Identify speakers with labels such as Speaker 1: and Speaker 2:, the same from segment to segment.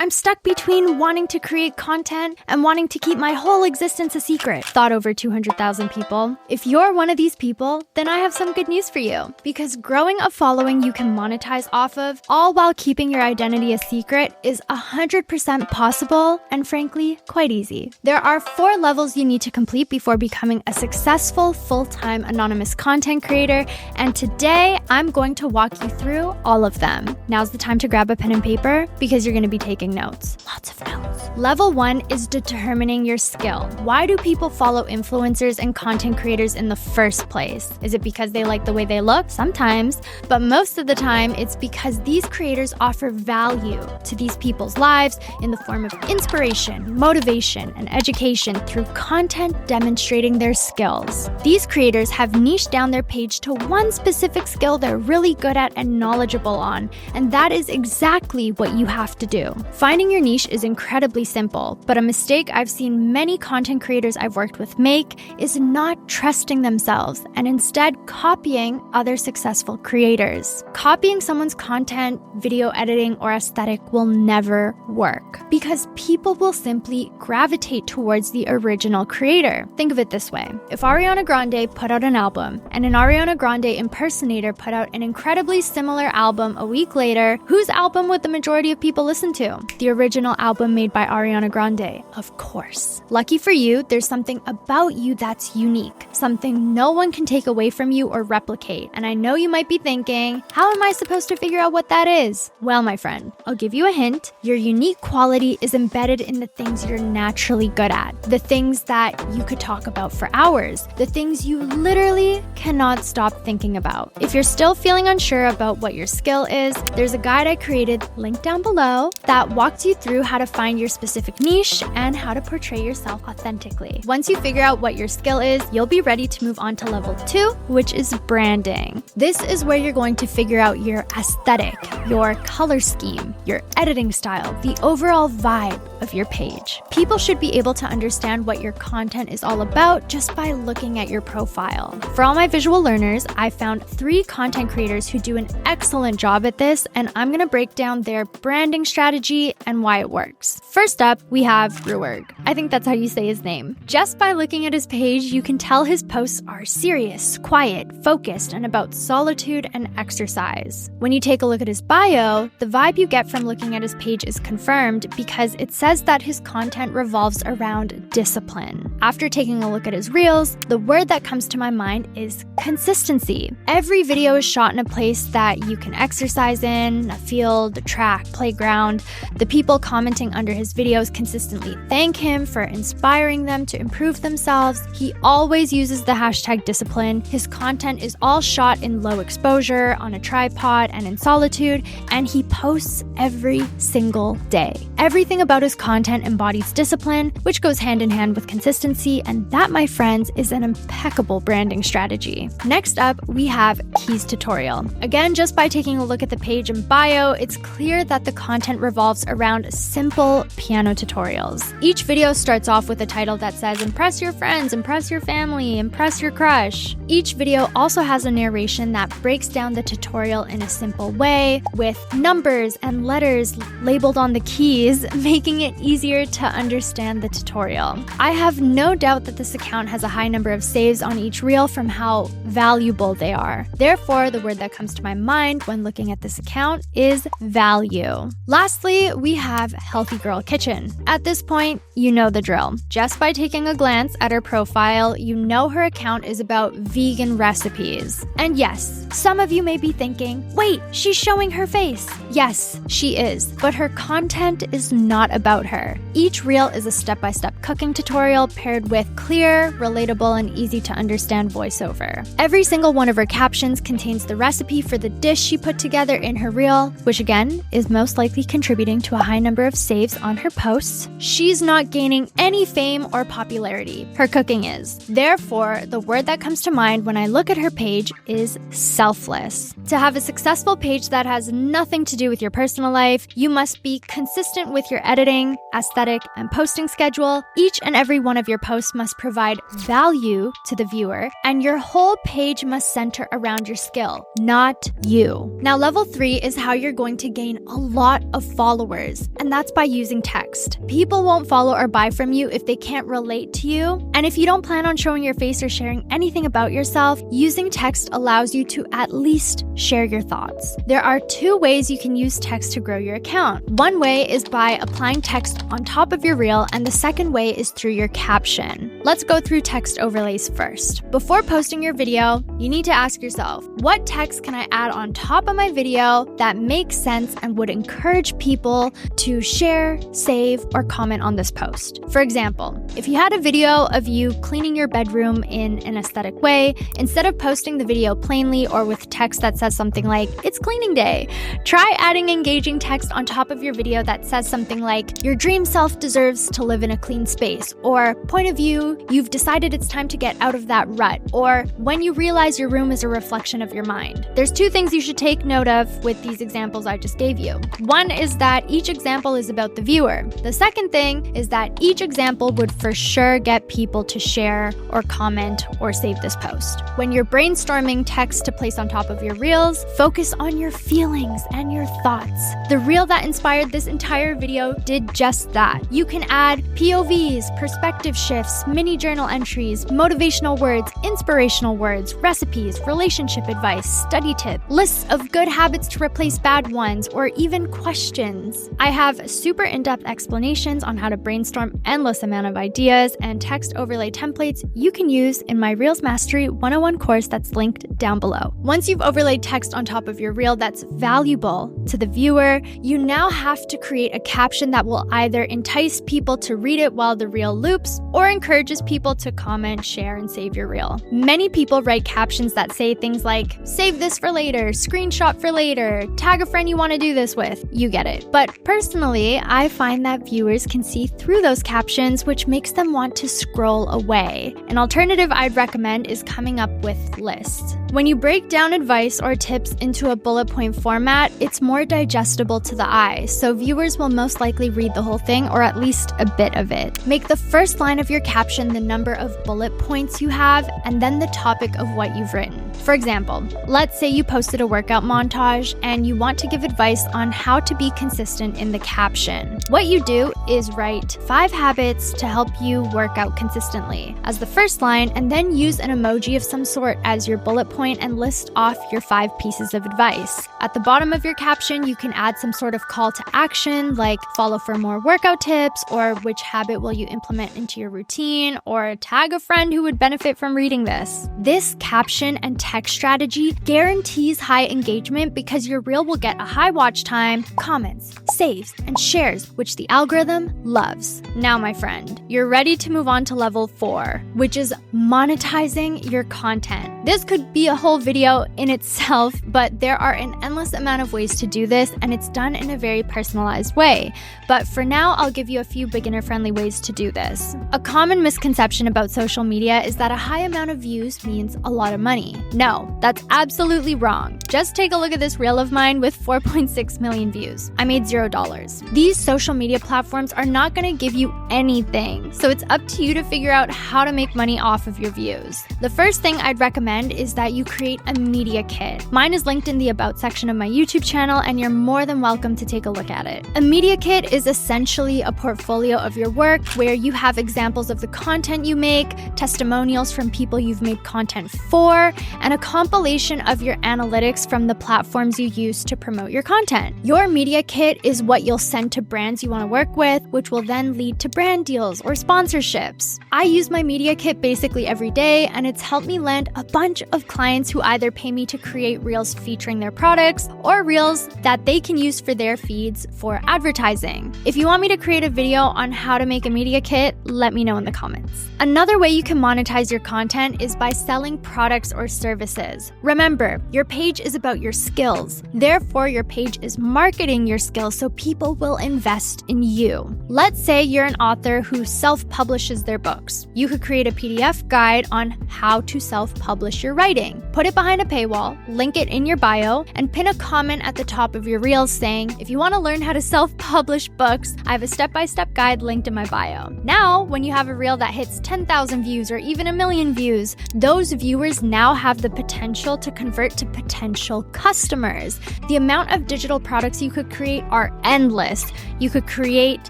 Speaker 1: I'm stuck between wanting to create content and wanting to keep my whole existence a secret, thought over 200,000 people. If you're one of these people, then I have some good news for you. Because growing a following you can monetize off of, all while keeping your identity a secret, is 100% possible and frankly, quite easy. There are 4 levels you need to complete before becoming a successful full-time anonymous content creator, and today I'm going to walk you through all of them. Now's the time to grab a pen and paper because you're going to be taking notes. Lots of notes. Level 1 is determining your skill. Why do people follow influencers and content creators in the first place? Is it because they like the way they look? Sometimes, but most of the time it's because these creators offer value to these people's lives in the form of inspiration, motivation, and education through content demonstrating their skills. These creators have niched down their page to one specific skill they're really good at and knowledgeable on, and that is exactly what you have to do. Finding your niche is incredibly simple, but a mistake I've seen many content creators I've worked with make is not trusting themselves and instead copying other successful creators. Copying someone's content, video editing, or aesthetic will never work because people will simply gravitate towards the original creator. Think of it this way. If Ariana Grande put out an album and an Ariana Grande impersonator put out an incredibly similar album a week later, whose album would the majority of people listen to? The original album made by Ariana Grande, of course. Lucky for you, there's something about you that's unique, something no one can take away from you or replicate. And I know you might be thinking, how am I supposed to figure out what that is? Well, my friend, I'll give you a hint. Your unique quality is embedded in the things you're naturally good at, the things that you could talk about for hours, the things you literally cannot stop thinking about. If you're still feeling unsure about what your skill is, there's a guide I created, linked down below, that walks you through how to find your specific niche and how to portray yourself authentically. Once you figure out what your skill is, you'll be ready to move on to level 2, which is branding. This is where you're going to figure out your aesthetic, your color scheme, your editing style, the overall vibe of your page. People should be able to understand what your content is all about just by looking at your profile. For all my visual learners, I found 3 content creators who do an excellent job at this, and I'm going to break down their branding strategy and why it works. First up, we have Ruerg. I think that's how you say his name. Just by looking at his page, you can tell his posts are serious, quiet, focused, and about solitude and exercise. When you take a look at his bio, the vibe you get from looking at his page is confirmed because it says that his content revolves around discipline. After taking a look at his reels, the word that comes to my mind is consistency. Every video is shot in a place that you can exercise in, a field, a track, playground. The people commenting under his videos consistently thank him for inspiring them to improve themselves. He always uses the hashtag discipline. His content is all shot in low exposure, on a tripod, and in solitude, and he posts every single day. Everything about his content embodies discipline, which goes hand in hand with consistency, and that, my friends, is an impeccable branding strategy. Next up, we have Keys Tutorial. Again, just by taking a look at the page and bio, it's clear that the content revolves around simple piano tutorials. Each video starts off with a title that says, impress your friends, impress your family, impress your crush. Each video also has a narration that breaks down the tutorial in a simple way, with numbers and letters labeled on the keys, making it easier to understand the tutorial. I have no doubt that this account has a high number of saves on each reel from how valuable they are. Therefore, the word that comes to my mind when looking at this account is value. Lastly, we have Healthy Girl Kitchen. At this point, you know the drill. Just by taking a glance at her profile, you know her account is about vegan recipes. And yes, some of you may be thinking, wait, she's showing her face. Yes, she is, but her content is not about her. Each reel is a step-by-step cooking tutorial paired with clear, relatable, and easy to understand voiceover. Every single one of her captions contains the recipe for the dish she put together in her reel, which again is most likely contributing to a high number of saves on her posts. She's not gaining any fame or popularity. Her cooking is. Therefore, the word that comes to mind when I look at her page is selfless. To have a successful page that has nothing to do with your personal life, you must be consistent with your editing, aesthetic, and posting schedule. Each and every one of your post must provide value to the viewer, and your whole page must center around your skill, not you. Now, level 3 is how you're going to gain a lot of followers, and that's by using text. People won't follow or buy from you if they can't relate to you, and if you don't plan on showing your face or sharing anything about yourself, using text allows you to at least share your thoughts. There are 2 ways you can use text to grow your account. One way is by applying text on top of your reel, and the second way is through your caption. Let's go through text overlays first. Before posting your video, you need to ask yourself, what text can I add on top of my video that makes sense and would encourage people to share, save, or comment on this post? For example, if you had a video of you cleaning your bedroom in an aesthetic way, instead of posting the video plainly or with text that says something like, "It's cleaning day," try adding engaging text on top of your video that says something like, "Your dream self deserves to live in a clean space," or "Point of view, you've decided it's time to get out of that rut," or "When you realize your room is a reflection of your mind." There's 2 things you should take note of with these examples I just gave you. One is that each example is about the viewer. The second thing is that each example would for sure get people to share or comment or save this post. When you're brainstorming text to place on top of your reels, focus on your feelings and your thoughts. The reel that inspired this entire video did just that. You can add POVs, perspective shifts, mini journal entries, motivational words, inspirational words, recipes, relationship advice, study tip, lists of good habits to replace bad ones, or even questions. I have super in-depth explanations on how to brainstorm endless amount of ideas and text overlay templates you can use in my Reels Mastery 101 course that's linked down below. Once you've overlaid text on top of your reel that's valuable to the viewer, you now have to create a caption that will either entice people to read it while the reel loops or encourages people to comment, share, and save your reel. Many people write captions that say things like, "Save this for later," "Screenshot for later," "Tag a friend you want to do this with." You get it. But personally, I find that viewers can see through those captions, which makes them want to scroll away. An alternative I'd recommend is coming up with lists. When you break down advice or tips into a bullet point format, it's more digestible to the eye, so viewers will most likely read the whole thing or at least a bit of it. Make the first line of your caption the number of bullet points you have and then the topic of what you've written. For example, let's say you posted a workout montage and you want to give advice on how to be consistent in the caption. What you do is write 5 habits to help you work out consistently as the first line, and then use an emoji of some sort as your bullet point and list off your 5 pieces of advice. At the bottom of your caption, you can add some sort of call to action like follow for more workout tips, or which habit will you implement into your routine, or tag a friend who would benefit from reading this. This caption and text strategy guarantees high engagement because your reel will get a high watch time, comments, saves, and shares, which the algorithm loves. Now, my friend, you're ready to move on to level 4, which is monetizing your content. This could be a whole video in itself, but there are an endless amount of ways to do this, and it's done in a very personalized way. But for now, I'll give you a few beginner-friendly ways to do this. A common misconception about social media is that a high amount of views means a lot of money. No, that's absolutely wrong. Just take a look at this reel of mine with 4.6 million views. I made $0. These social media platforms are not going to give you anything, so it's up to you to figure out how to make money off of your views. The first thing I'd recommend is that you create a media kit. Mine is linked in the About section of my YouTube channel, and you're more than welcome to take a look at it. A media kit is essentially a portfolio of your work where you have examples of the content you make, testimonials from people you've made content for, and a compilation of your analytics from the platforms you use to promote your content. Your media kit is what you'll send to brands you want to work with, which will then lead to brand deals or sponsorships. I use my media kit basically every day, and it's helped me land a bunch of clients who either pay me to create reels featuring their products or reels that they can use for their feeds for advertising. If you want me to create a video on how to make a media kit, let me know in the comments. Another way you can monetize your content is by selling products or services. Remember, your page is about your skills. Therefore, your page is marketing your skills so people will invest in you. Let's say you're an author who self-publishes their books. You could create a PDF guide on how to self-publish your writing. Put it behind a paywall, link it in your bio, and pin a comment at the top of your reels saying, if you want to learn how to self-publish books, I have a step-by-step guide linked in my bio. Now, when you have a reel that hits 10,000 views or even 1 million views, those viewers now have the potential to convert to potential customers. The amount of digital products you could create are endless. You could create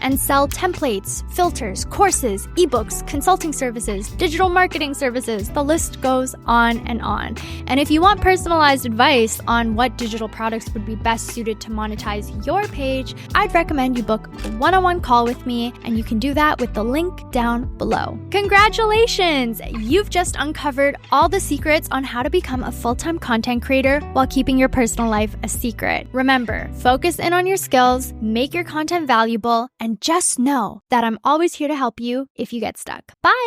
Speaker 1: and sell templates, filters, courses, ebooks, consulting services, digital marketing services. The list goes on and on. And if you want personalized advice on what digital products would be best suited to monetize your page, I'd recommend you book a one-on-one call with me, and you can do that with the link down below. Congratulations! You've just uncovered all the secrets on how to become a full-time content creator while keeping your personal life a secret. Remember, focus in on your skills, make your content valuable, and just know that I'm always here to help you if you get stuck. Bye!